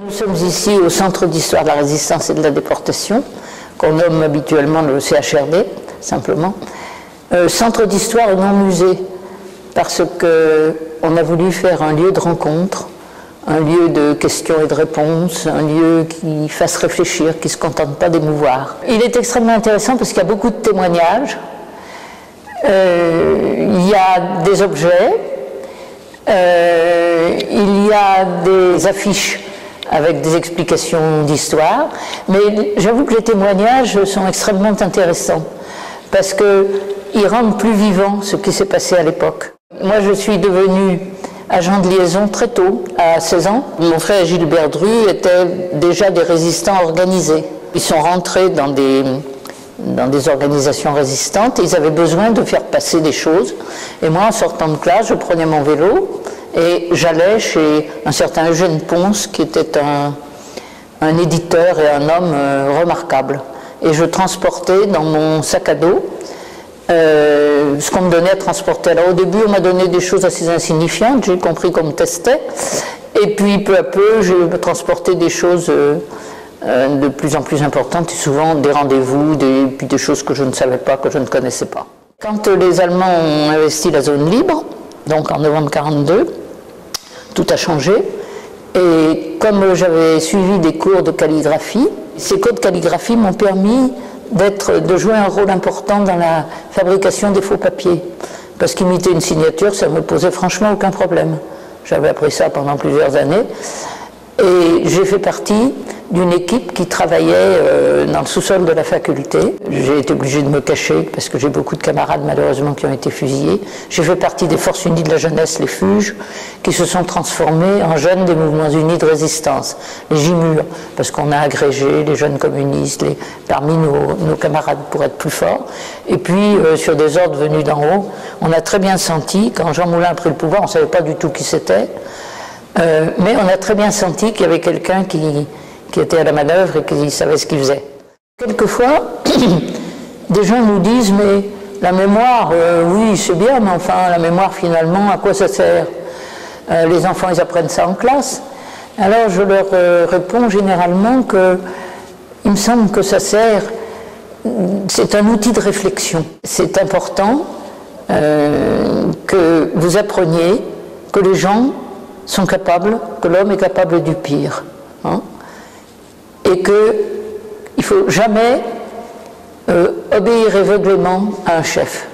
Nous sommes ici au Centre d'histoire de la résistance et de la déportation, qu'on nomme habituellement le CHRD, simplement. Centre d'histoire et non musée, parce qu'on a voulu faire un lieu de rencontre, un lieu de questions et de réponses, un lieu qui fasse réfléchir, qui ne se contente pas d'émouvoir. Il est extrêmement intéressant parce qu'il y a beaucoup de témoignages, il y a des objets, il y a des affiches avec des explications d'histoire, mais j'avoue que les témoignages sont extrêmement intéressants parce qu'ils rendent plus vivant ce qui s'est passé à l'époque. Moi, je suis devenue agent de liaison très tôt, à 16 ans. Mon frère Gilbert Dru était déjà des résistants organisés. Ils sont rentrés dans des organisations résistantes et ils avaient besoin de faire passer des choses. Et moi, en sortant de classe, je prenais mon vélo et j'allais chez un certain Eugène Ponce, qui était un éditeur et un homme remarquable. Et je transportais dans mon sac à dos ce qu'on me donnait à transporter. Alors au début, on m'a donné des choses assez insignifiantes, j'ai compris qu'on me testait. Et puis peu à peu, j'ai transporté des choses de plus en plus importantes, et souvent des rendez-vous, puis des choses que je ne savais pas, que je ne connaissais pas. Quand les Allemands ont investi la zone libre, donc en novembre 1942, tout a changé. Et comme j'avais suivi des cours de calligraphie, ces cours de calligraphie m'ont permis de jouer un rôle important dans la fabrication des faux papiers. Parce qu'imiter une signature, ça ne me posait franchement aucun problème. J'avais appris ça pendant plusieurs années. Et j'ai fait partie d'une équipe qui travaillait dans le sous-sol de la faculté. J'ai été obligée de me cacher parce que j'ai beaucoup de camarades malheureusement qui ont été fusillés. J'ai fait partie des Forces Unies de la Jeunesse, les FUJ, qui se sont transformés en jeunes des mouvements unis de résistance, les JMUR, parce qu'on a agrégé les jeunes communistes parmi nos camarades pour être plus forts. Et puis, sur des ordres venus d'en haut, on a très bien senti, quand Jean Moulin a pris le pouvoir, on ne savait pas du tout qui c'était, mais on a très bien senti qu'il y avait quelqu'un qui était à la manœuvre et qui savait ce qu'il faisait. Quelquefois, des gens nous disent, mais la mémoire, oui, c'est bien, mais enfin, la mémoire, finalement, à quoi ça sert? Les enfants, ils apprennent ça en classe. Alors, je leur réponds généralement qu'il me semble que ça sert, c'est un outil de réflexion. C'est important que vous appreniez que les gens sont capables, que l'homme est capable du pire. Hein, et qu'il ne faut jamais obéir aveuglément à un chef.